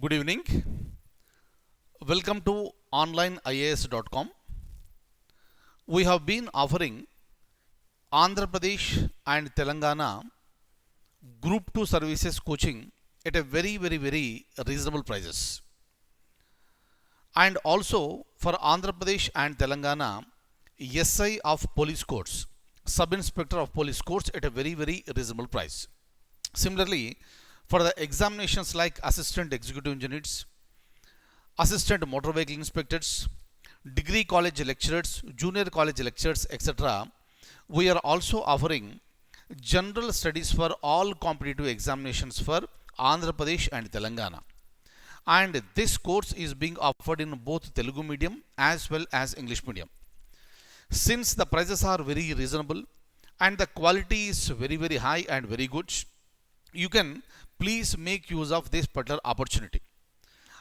Good evening. Welcome to onlineias.com. We have been offering Andhra Pradesh and Telangana Group 2 services coaching at a very reasonable prices. And also for Andhra Pradesh and Telangana, SI of police courts, sub inspector of police courts at a very reasonable price. Similarly, for the examinations like assistant executive engineers, assistant motor vehicle inspectors, degree college lecturers, junior college lecturers, etc., we are also offering general studies for all competitive examinations for Andhra Pradesh and Telangana. And this course is being offered in both Telugu medium as well as English medium. Since the prices are very reasonable and the quality is very high and very good, you can please make use of this particular opportunity.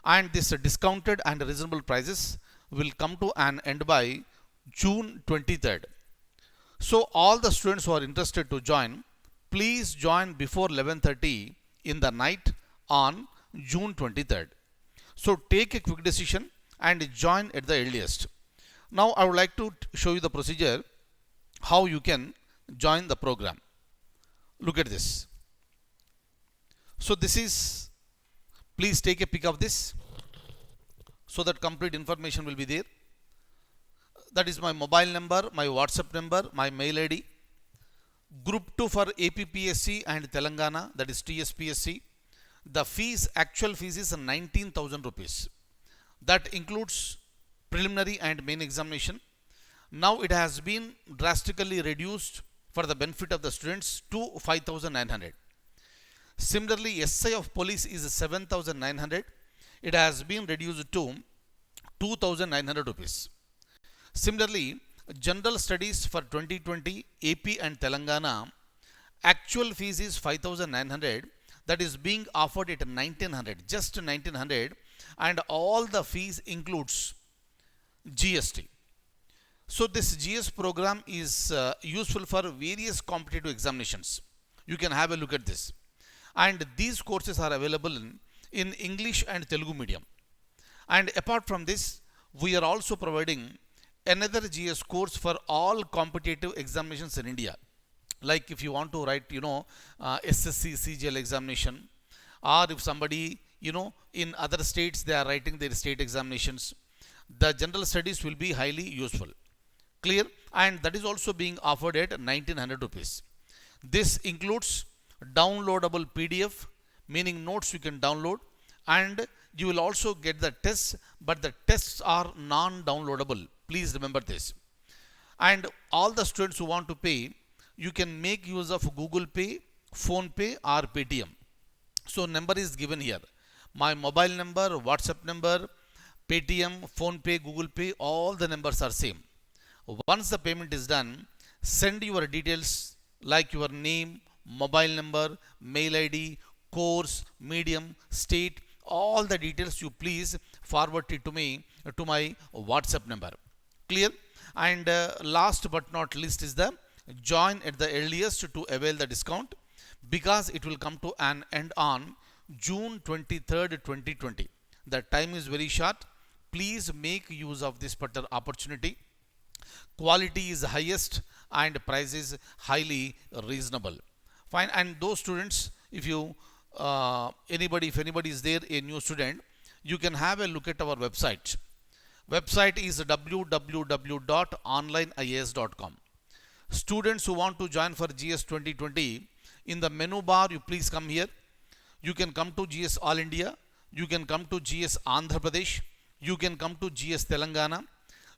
And this discounted and reasonable prices will come to an end by June 23rd. So all the students who are interested to join, please join before 11:30 in the night on June 23rd. So take a quick decision and join at the earliest. Now I would like to show you the procedure how you can join the program. Look at this. So this is, please take a pic of this so that complete information will be there. That is my mobile number, my WhatsApp number, my mail ID. Group 2 for APPSC and Telangana, that is TSPSC. The fees, actual fees is 19,000 rupees. That includes preliminary and main examination. Now it has been drastically reduced for the benefit of the students to 5,900. Similarly, SI of police is 7,900. It has been reduced to 2,900 rupees. Similarly, general studies for 2020 AP and Telangana, actual fees is 5,900. That is being offered at 1,900, just 1,900, and all the fees includes GST. So this GS program is useful for various competitive examinations. You can have a look at this. And these courses are available in English and Telugu medium. And apart from this, we are also providing another GS course for all competitive examinations in India. Like if you want to write, SSC, CGL examination, or if somebody, in other states they are writing their state examinations, the general studies will be highly useful. Clear? And that is also being offered at 1,900 rupees. This includes downloadable PDF, meaning notes you can download, and you will also get the tests, but the tests are non-downloadable. Please remember this. And all the students who want to pay, you can make use of Google Pay, Phone Pay, or Paytm. So number is given here. My mobile number, WhatsApp number, Paytm, Phone Pay, Google Pay, all the numbers are same. Once the payment is done, send your details like your name, mobile number, mail ID, course, medium, state, all the details you please forward it to me to my WhatsApp number. Clear? And last but not least is the join at the earliest to avail the discount, because it will come to an end on June 23rd, 2020. The time is very short. Please make use of this particular opportunity. Quality is highest and price is highly reasonable. Fine. And those students, if anybody is there, a new student, you can have a look at our website. Website is www.onlineias.com. Students who want to join for GS 2020, in the menu bar, you please come here. You can come to GS All India. You can come to GS Andhra Pradesh. You can come to GS Telangana.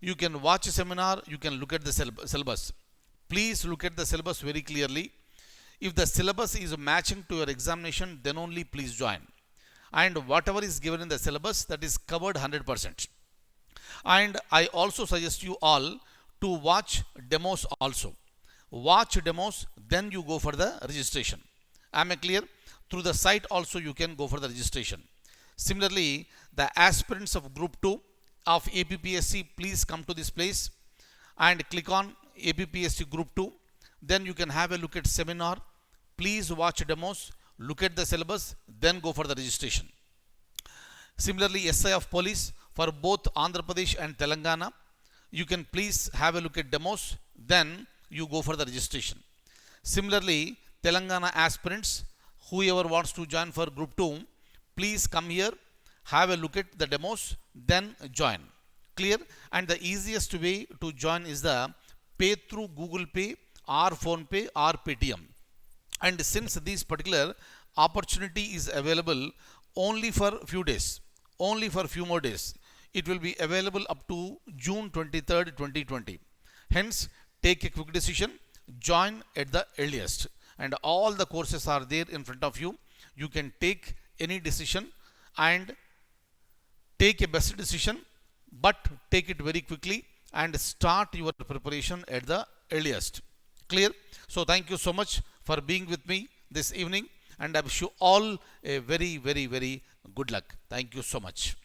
You can watch a seminar. You can look at the syllabus. Please look at the syllabus very clearly. If the syllabus is matching to your examination, then only please join. And whatever is given in the syllabus, that is covered 100%. And I also suggest you all to watch demos also. Watch demos, then you go for the registration. Am I clear? Through the site also you can go for the registration. Similarly, the aspirants of Group 2 of APPSC, please come to this place and click on APPSC Group 2. Then you can have a look at seminar. Please watch demos, look at the syllabus, then go for the registration. Similarly, SI of police for both Andhra Pradesh and Telangana. You can please have a look at demos, then you go for the registration. Similarly, Telangana aspirants, whoever wants to join for group 2, please come here, have a look at the demos, then join. Clear? And the easiest way to join is the pay through Google Pay or Phone Pay or Paytm. And since this particular opportunity is available only for few days, only for few more days, it will be available up to June 23rd, 2020. Hence, take a quick decision, join at the earliest. And all the courses are there in front of you. You can take any decision and take a best decision, but take it very quickly and start your preparation at the earliest. Clear? So thank you so much for being with me this evening, and I wish you all a very, very, very good luck. Thank you so much.